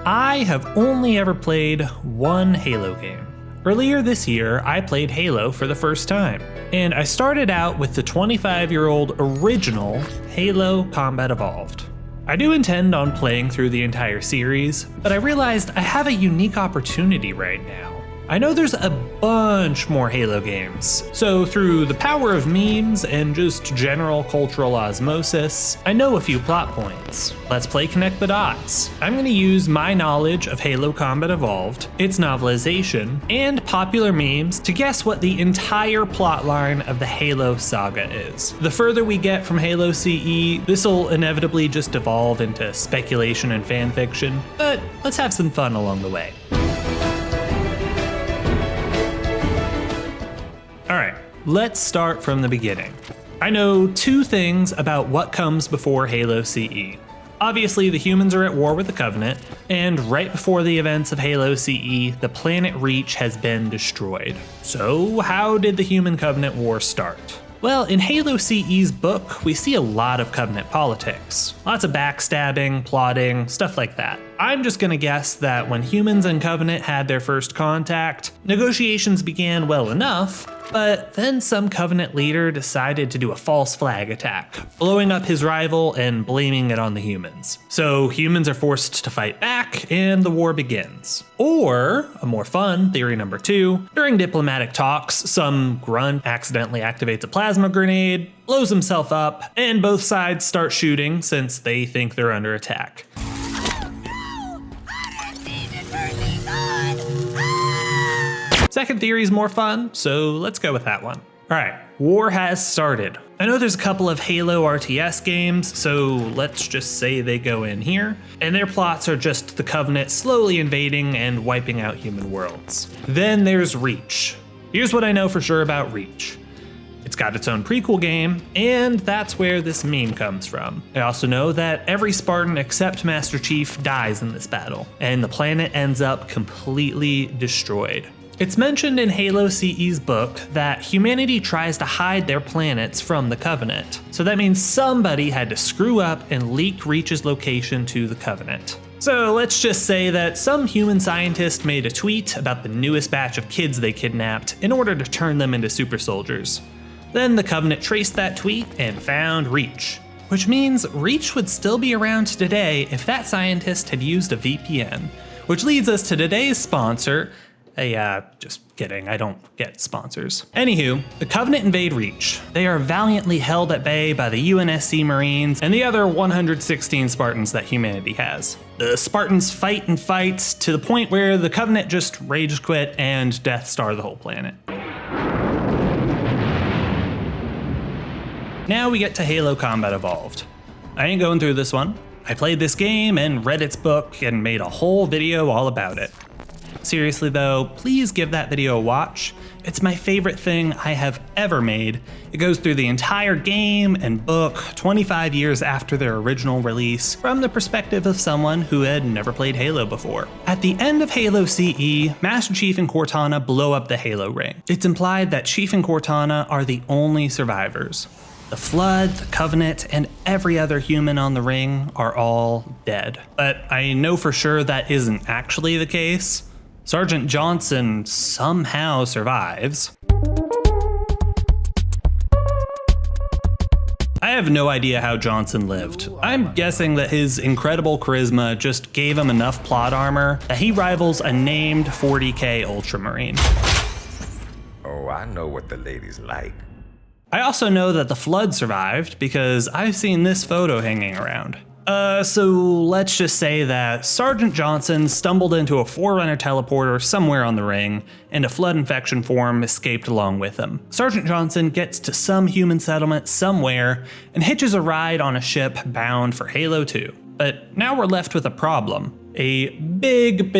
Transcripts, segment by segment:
I have only ever played one Halo game. Earlier this year, I played Halo for the first time, and I started out with the 25-year-old original Halo Combat Evolved. I do intend on playing through the entire series, but I realized I have a unique opportunity right now. I know there's a bunch more Halo games, so through the power of memes and just general cultural osmosis, I know a few plot points. Let's play Connect the Dots. I'm going to use my knowledge of Halo Combat Evolved, its novelization, and popular memes to guess what the entire plotline of the Halo saga is. The further we get from Halo CE, this'll inevitably just evolve into speculation and fanfiction, but let's have some fun along the way. Alright, let's start from the beginning. I know two things about what comes before Halo CE. Obviously, the humans are at war with the Covenant, and right before the events of Halo CE, the planet Reach has been destroyed. So, how did the Human Covenant War start? Well, in Halo CE's book, we see a lot of Covenant politics. Lots of backstabbing, plotting, stuff like that. I'm just gonna guess that when humans and Covenant had their first contact, negotiations began well enough, but then some Covenant leader decided to do a false flag attack, blowing up his rival and blaming it on the humans. So humans are forced to fight back, and the war begins. Or, a more fun theory number 2, during diplomatic talks, some grunt accidentally activates a plasma grenade, blows himself up, and both sides start shooting since they think they're under attack. Second theory is more fun, so let's go with that one. Alright, war has started. I know there's a couple of Halo RTS games, so let's just say they go in here, and their plots are just the Covenant slowly invading and wiping out human worlds. Then there's Reach. Here's what I know for sure about Reach. It's got its own prequel game, and that's where this meme comes from. I also know that every Spartan except Master Chief dies in this battle, and the planet ends up completely destroyed. It's mentioned in Halo CE's book that humanity tries to hide their planets from the Covenant, so that means somebody had to screw up and leak Reach's location to the Covenant. So let's just say that some human scientist made a tweet about the newest batch of kids they kidnapped in order to turn them into super soldiers. Then the Covenant traced that tweet and found Reach, which means Reach would still be around today if that scientist had used a VPN, which leads us to today's sponsor. Just kidding, I don't get sponsors. Anywho, the Covenant invade Reach. They are valiantly held at bay by the UNSC Marines and the other 116 Spartans that humanity has. The Spartans fight and fight to the point where the Covenant just rage quit and Death Star the whole planet. Now we get to Halo Combat Evolved. I ain't going through this one. I played this game and read its book and made a whole video all about it. Seriously though, please give that video a watch. It's my favorite thing I have ever made. It goes through the entire game and book 25 years after their original release from the perspective of someone who had never played Halo before. At the end of Halo CE, Master Chief and Cortana blow up the Halo ring. It's implied that Chief and Cortana are the only survivors. The Flood, the Covenant, and every other human on the ring are all dead. But I know for sure that isn't actually the case. Sergeant Johnson somehow survives. I have no idea how Johnson lived. I'm guessing that his incredible charisma just gave him enough plot armor that he rivals a named 40k Ultramarine. Oh, I know what the ladies like. I also know that the Flood survived because I've seen this photo hanging around. So let's just say that Sergeant Johnson stumbled into a Forerunner teleporter somewhere on the ring, and a Flood infection form escaped along with him. Sergeant Johnson gets to some human settlement somewhere and hitches a ride on a ship bound for Halo 2. But now we're left with a problem. A big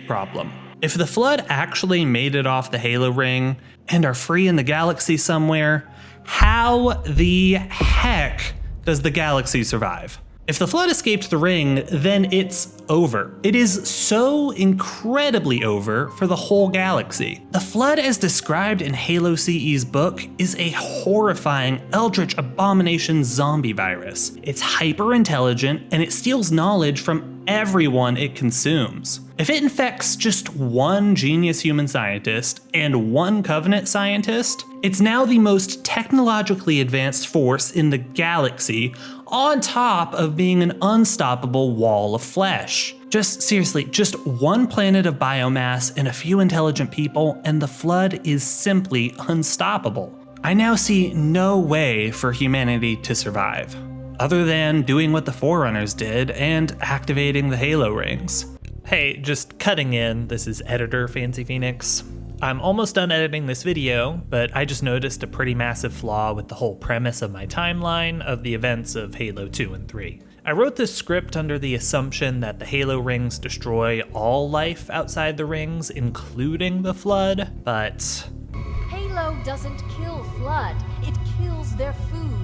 problem. If the Flood actually made it off the Halo ring and are free in the galaxy somewhere, how the heck does the galaxy survive? If the Flood escaped the ring, then it's over. It is so incredibly over for the whole galaxy. The Flood, as described in Halo CE's book, is a horrifying, eldritch abomination zombie virus. It's hyper intelligent, and it steals knowledge from everyone it consumes. If it infects just one genius human scientist and one Covenant scientist, it's now the most technologically advanced force in the galaxy, on top of being an unstoppable wall of flesh. Seriously, just one planet of biomass and a few intelligent people, and the Flood is simply unstoppable. I now see no way for humanity to survive, other than doing what the Forerunners did and activating the Halo rings. Hey, just cutting in, this is editor Fancy Phoenix. I'm almost done editing this video, but I just noticed a pretty massive flaw with the whole premise of my timeline of the events of Halo 2 and 3. I wrote this script under the assumption that the Halo rings destroy all life outside the rings, including the Flood, but Halo doesn't kill Flood, it kills their food.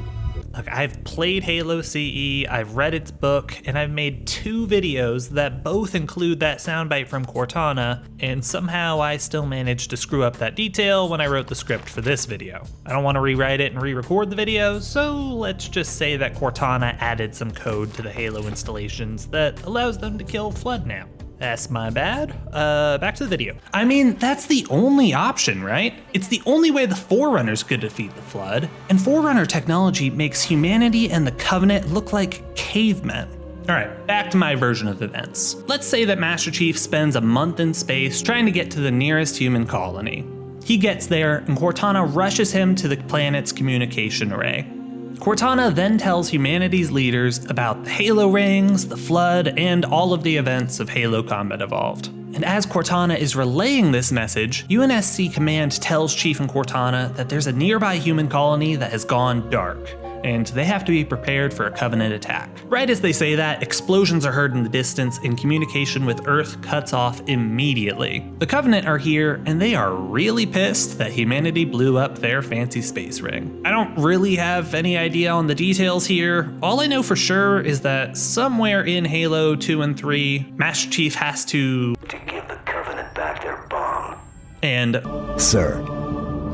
Look, I've played Halo CE, I've read its book, and I've made 2 videos that both include that soundbite from Cortana, and somehow I still managed to screw up that detail when I wrote the script for this video. I don't want to rewrite it and re-record the video, so let's just say that Cortana added some code to the Halo installations that allows them to kill Flood now. That's my bad. Back to the video. I mean, that's the only option, right? It's the only way the Forerunners could defeat the Flood, and Forerunner technology makes humanity and the Covenant look like cavemen. Alright, back to my version of events. Let's say that Master Chief spends a month in space trying to get to the nearest human colony. He gets there, and Cortana rushes him to the planet's communication array. Cortana then tells humanity's leaders about the Halo rings, the Flood, and all of the events of Halo Combat Evolved. And as Cortana is relaying this message, UNSC Command tells Chief and Cortana that there's a nearby human colony that has gone dark, and they have to be prepared for a Covenant attack. Right as they say that, explosions are heard in the distance and communication with Earth cuts off immediately. The Covenant are here, and they are really pissed that humanity blew up their fancy space ring. I don't really have any idea on the details here. All I know for sure is that somewhere in Halo 2 and 3, Master Chief has to give the Covenant back their bomb. And Sir,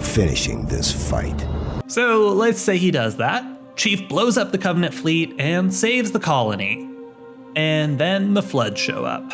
finishing this fight. So let's say he does that. Chief blows up the Covenant fleet and saves the colony. And then the Flood show up.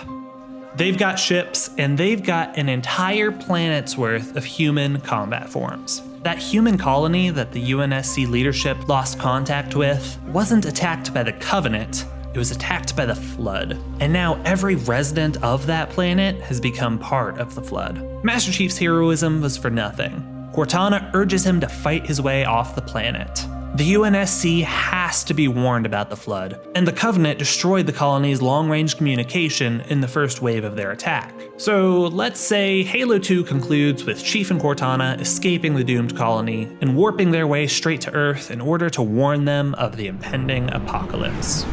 They've got ships and they've got an entire planet's worth of human combat forms. That human colony that the UNSC leadership lost contact with wasn't attacked by the Covenant, it was attacked by the Flood. And now every resident of that planet has become part of the Flood. Master Chief's heroism was for nothing. Cortana urges him to fight his way off the planet. The UNSC has to be warned about the Flood, and the Covenant destroyed the colony's long-range communication in the first wave of their attack. So let's say Halo 2 concludes with Chief and Cortana escaping the doomed colony and warping their way straight to Earth in order to warn them of the impending apocalypse.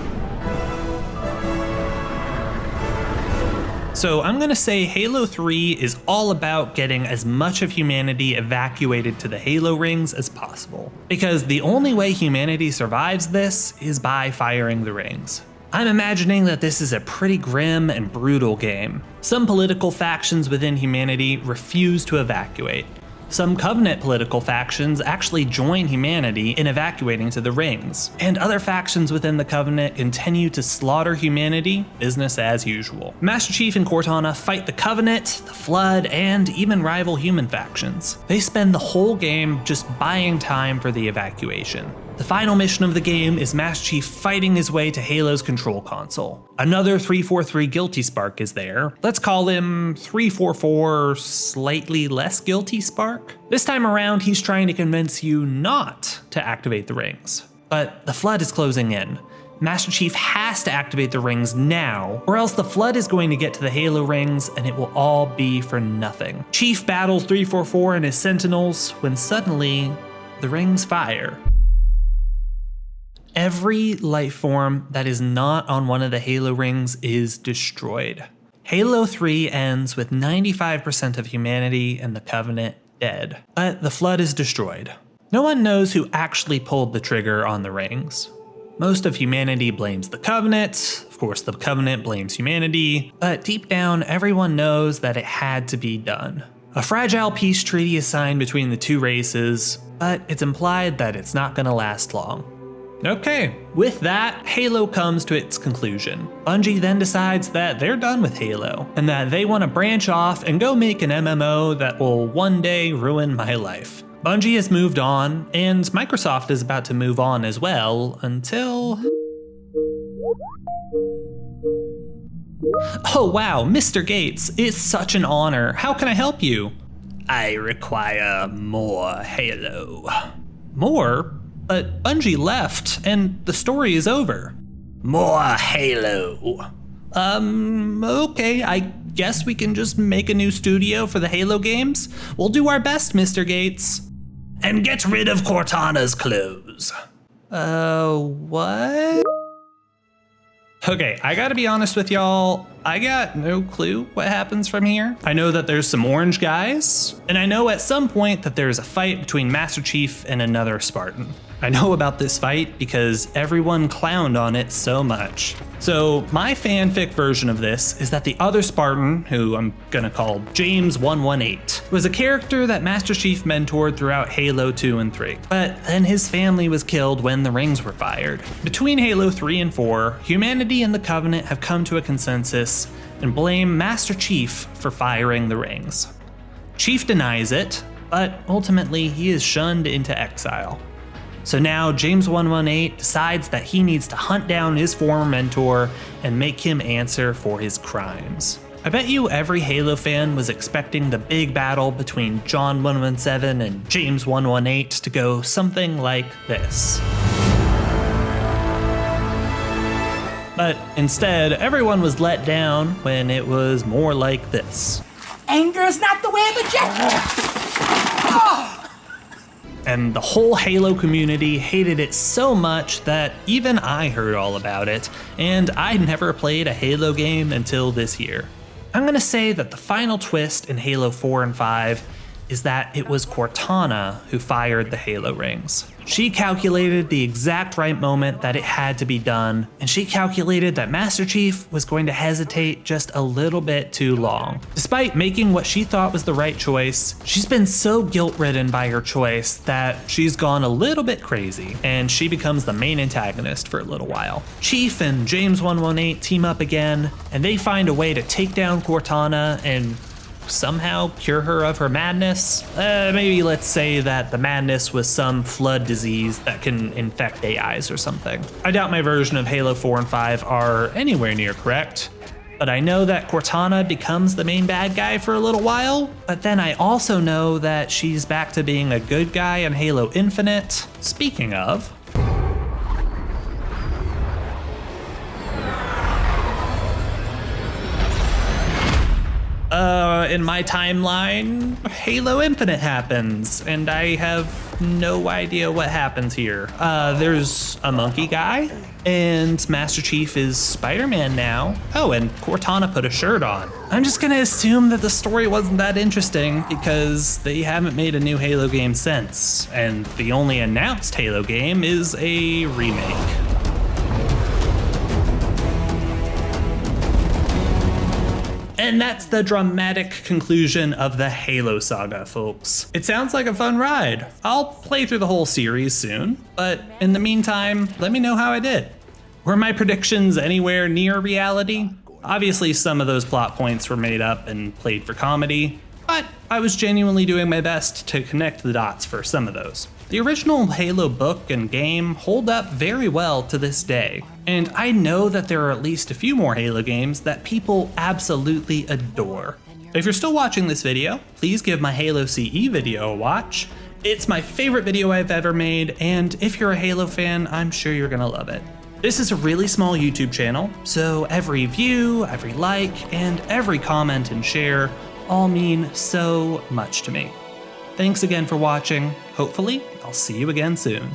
So I'm gonna say Halo 3 is all about getting as much of humanity evacuated to the Halo rings as possible, because the only way humanity survives this is by firing the rings. I'm imagining that this is a pretty grim and brutal game. Some political factions within humanity refuse to evacuate. Some Covenant political factions actually join humanity in evacuating to the rings, and other factions within the Covenant continue to slaughter humanity, business as usual. Master Chief and Cortana fight the Covenant, the Flood, and even rival human factions. They spend the whole game just buying time for the evacuation. The final mission of the game is Master Chief fighting his way to Halo's control console. Another 343 guilty spark is there. Let's call him 344 slightly less guilty spark. This time around, he's trying to convince you not to activate the rings. But the Flood is closing in. Master Chief has to activate the rings now, or else the Flood is going to get to the Halo rings and it will all be for nothing. Chief battles 344 and his Sentinels when suddenly the rings fire. Every life form that is not on one of the Halo rings is destroyed. Halo 3 ends with 95% of humanity and the Covenant dead, but the Flood is destroyed. No one knows who actually pulled the trigger on the rings. Most of humanity blames the Covenant. Of course, the Covenant blames humanity. But deep down, everyone knows that it had to be done. A fragile peace treaty is signed between the two races, but it's implied that it's not going to last long. Okay, with that, Halo comes to its conclusion. Bungie then decides that they're done with Halo, and that they want to branch off and go make an MMO that will one day ruin my life. Bungie has moved on, and Microsoft is about to move on as well, until... Oh wow, Mr. Gates, it's such an honor. How can I help you? I require more Halo. More? But Bungie left, and the story is over. More Halo. Okay, I guess we can just make a new studio for the Halo games? We'll do our best, Mr. Gates. And get rid of Cortana's clothes. What? Okay, I gotta be honest with y'all, I got no clue what happens from here. I know that there's some orange guys, and I know at some point that there's a fight between Master Chief and another Spartan. I know about this fight because everyone clowned on it so much. So my fanfic version of this is that the other Spartan, who I'm gonna call James 118, was a character that Master Chief mentored throughout Halo 2 and 3. But then his family was killed when the rings were fired. Between Halo 3 and 4, humanity and the Covenant have come to a consensus and blame Master Chief for firing the rings. Chief denies it, but ultimately he is shunned into exile. So now James 118 decides that he needs to hunt down his former mentor and make him answer for his crimes. I bet you every Halo fan was expecting the big battle between John 117 and James 118 to go something like this. But instead, everyone was let down when it was more like this. Anger is not the way of a Jedi! And the whole Halo community hated it so much that even I heard all about it, and I never played a Halo game until this year. I'm gonna say that the final twist in Halo 4 and 5 is that it was Cortana who fired the Halo rings. She calculated the exact right moment that it had to be done, and she calculated that Master Chief was going to hesitate just a little bit too long. Despite making what she thought was the right choice, she's been so guilt-ridden by her choice that she's gone a little bit crazy, and she becomes the main antagonist for a little while. Chief and James 118 team up again, and they find a way to take down Cortana and somehow cure her of her madness. Maybe let's say that the madness was some flood disease that can infect AIs or something. I doubt my version of Halo 4 and 5 are anywhere near correct, but I know that Cortana becomes the main bad guy for a little while, but then I also know that she's back to being a good guy in Halo Infinite. Speaking of, in my timeline, Halo Infinite happens, and I have no idea what happens here. There's a monkey guy, and Master Chief is Spider-Man now. Oh, and Cortana put a shirt on. I'm just gonna assume that the story wasn't that interesting because they haven't made a new Halo game since, and the only announced Halo game is a remake. And that's the dramatic conclusion of the Halo saga, folks. It sounds like a fun ride. I'll play through the whole series soon, but in the meantime, let me know how I did. Were my predictions anywhere near reality? Obviously, some of those plot points were made up and played for comedy, but I was genuinely doing my best to connect the dots for some of those. The original Halo book and game hold up very well to this day, and I know that there are at least a few more Halo games that people absolutely adore. If you're still watching this video, please give my Halo CE video a watch. It's my favorite video I've ever made, and if you're a Halo fan, I'm sure you're gonna love it. This is a really small YouTube channel, so every view, every like, and every comment and share all mean so much to me. Thanks again for watching. Hopefully, I'll see you again soon.